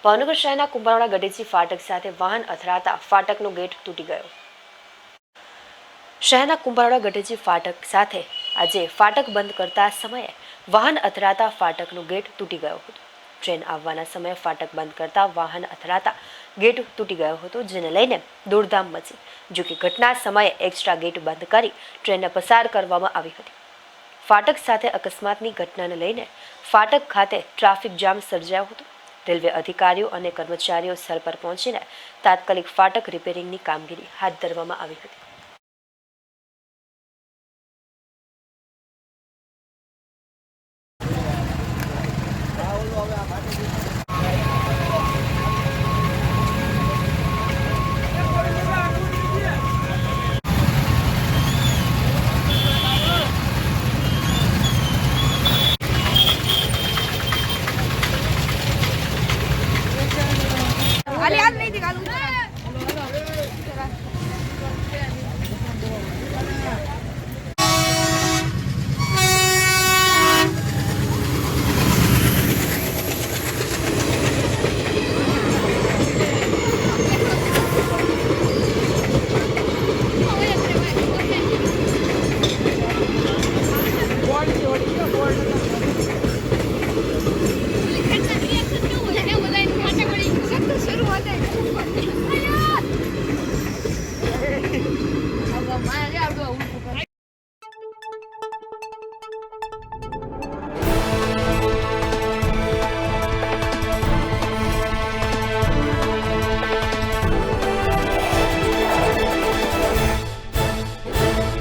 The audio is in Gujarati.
ભાવનગર શહેરના કુંભારવાડા ગઢેચી ફાટક સાથે વાહન અથડાતા ફાટકનો ગેટ તૂટી ગયો. શહેરના કુંભારવાડા ગઢેચી ફાટક સાથે આજે ફાટક બંધ કરતા સમયે વાહન અથડાતા ફાટકનો ગેટ તૂટી ગયો હતો. ટ્રેન આવવાના સમયે ફાટક બંધ કરતા વાહન અથડાતા ગેટ તૂટી ગયો હતો, જેને લઈને દોડધામ મચી. જો કે ઘટના સમયે એક્સ્ટ્રા ગેટ બંધ કરી ટ્રેનને પસાર કરવામાં આવી હતી. ફાટક સાથે અકસ્માતની ઘટનાને લઈને ફાટક ખાતે ટ્રાફિક જામ સર્જાયો હતો. રેલવે અધિકારીઓ અને કર્મચારીઓ સ્થળ પર પહોંચીને તાત્કાલિક ફાટક રિપેરિંગની કામગીરી હાથ ધરવામાં આવી હતી. Ali, नहीं दिखा